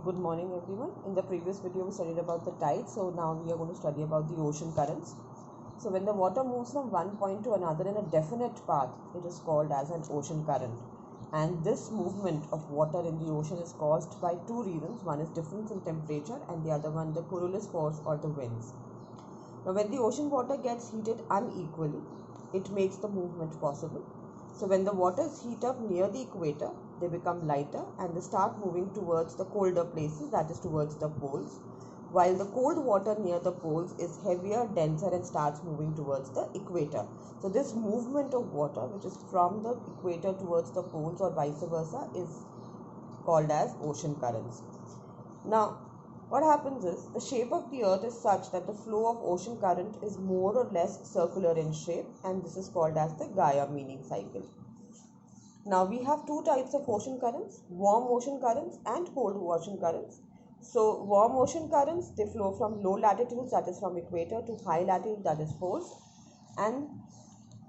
Good morning everyone. In the previous video we studied about the tides, so now we are going to study about the ocean currents. So when the water moves from one point to another in a definite path, it is called as an ocean current. And this movement of water in the ocean is caused by two reasons. One is difference in temperature and the other one the Coriolis force or the winds. Now when the ocean water gets heated unequally, it makes the movement possible. So when the waters heat up near the equator, they become lighter and they start moving towards the colder places, that is towards the poles, while the cold water near the poles is heavier, denser and starts moving towards the equator. So this movement of water, which is from the equator towards the poles or vice versa, is called as ocean currents. Now what happens is the shape of the earth is such that the flow of ocean current is more or less circular in shape, and this is called as the Gaia meaning cycle. Now we have two types of ocean currents, warm ocean currents and cold ocean currents. So warm ocean currents, they flow from low latitudes, that is from equator, to high latitude, that is poles, and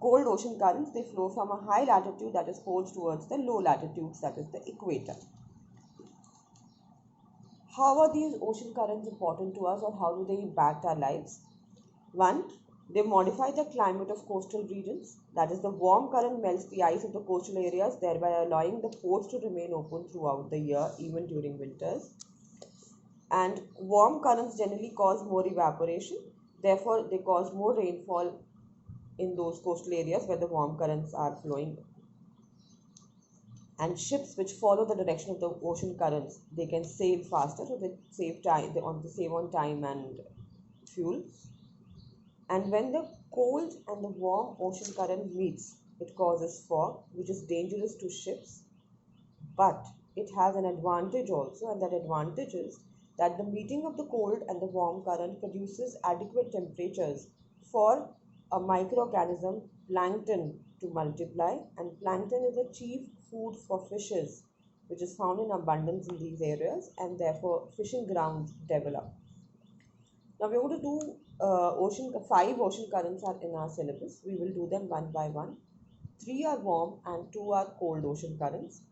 cold ocean currents, they flow from a high latitude, that is poles, towards the low latitudes, that is the equator. How are these ocean currents important to us, or how do they impact our lives? One, they modify the climate of coastal regions. That is, the warm current melts the ice of the coastal areas, thereby allowing the ports to remain open throughout the year, even during winters. And warm currents generally cause more evaporation. Therefore, they cause more rainfall in those coastal areas where the warm currents are flowing. And ships which follow the direction of the ocean currents, they can sail faster, so they save time. They save on time and fuel. And when the cold and the warm ocean current meets, it causes fog, which is dangerous to ships. But it has an advantage also, and that advantage is that the meeting of the cold and the warm current produces adequate temperatures for a microorganism, plankton, to multiply. And plankton is a chief food for fishes, which is found in abundance in these areas, and therefore fishing grounds develop. Now we're going to do five ocean currents are in our syllabus. We will do them one by one. Three are warm and two are cold ocean currents.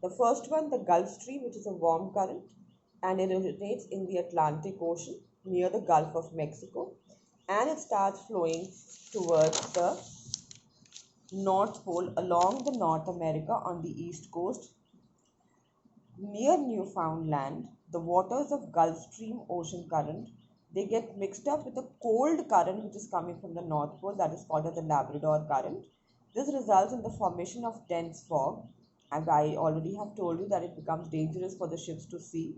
The first one, the Gulf Stream, which is a warm current, and it originates in the Atlantic Ocean near the Gulf of Mexico, and it starts flowing towards the North Pole along the North America on the east coast. Near Newfoundland, the waters of Gulf Stream ocean current, they get mixed up with a cold current which is coming from the North Pole, that is called as the Labrador current. This results in the formation of dense fog, and I already have told you that it becomes dangerous for the ships to see.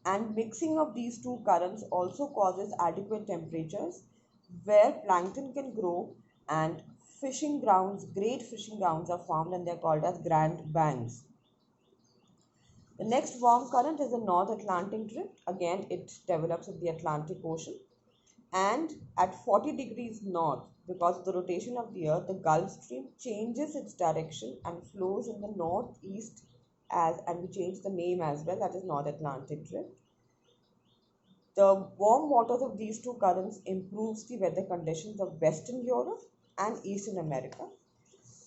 And mixing of these two currents also causes adequate temperatures where plankton can grow, and fishing grounds, great fishing grounds are formed, and they are called as Grand Banks. The next warm current is the North Atlantic Drift. Again, it develops in the Atlantic Ocean. And at 40 degrees north, because of the rotation of the earth, the Gulf Stream changes its direction and flows in the northeast, and we change the name as well, that is North Atlantic Drift. The warm waters of these two currents improves the weather conditions of Western Europe and Eastern America.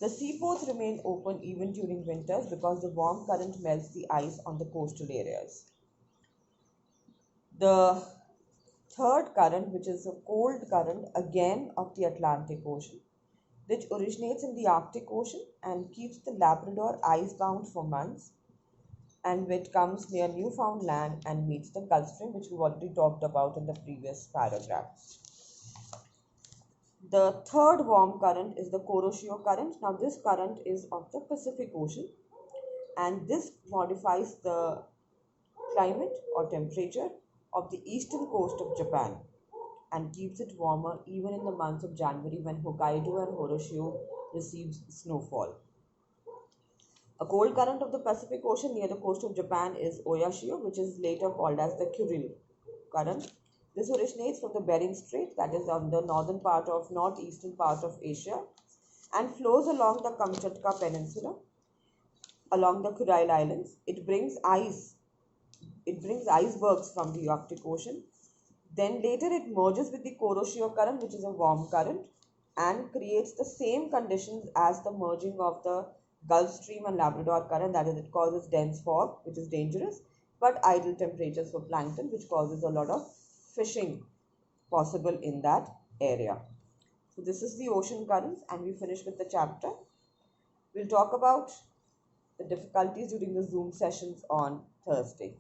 The seaports remain open even during winters because the warm current melts the ice on the coastal areas. The third current, which is a cold current, again of the Atlantic Ocean, which originates in the Arctic Ocean and keeps the Labrador icebound for months, and which comes near Newfoundland and meets the Gulf Stream, which we've already talked about in the previous paragraph. The third warm current is the Kuroshio current. Now this current is of the Pacific Ocean, and this modifies the climate or temperature of the eastern coast of Japan and keeps it warmer even in the months of January when Hokkaido and Kuroshio receives snowfall. A cold current of the Pacific Ocean near the coast of Japan is Oyashio, which is later called as the Kuril current. This originates from the Bering Strait, that is on the northeastern part of Asia, and flows along the Kamchatka Peninsula, along the Kuril Islands. It brings icebergs from the Arctic Ocean. Then later it merges with the Kuroshio current, which is a warm current, and creates the same conditions as the merging of the Gulf Stream and Labrador current, that is, it causes dense fog, which is dangerous, but idle temperatures for plankton, which causes a lot of fishing possible in that area. So this is the ocean currents, and we finish with the chapter. We'll talk about the difficulties during the Zoom sessions on Thursday.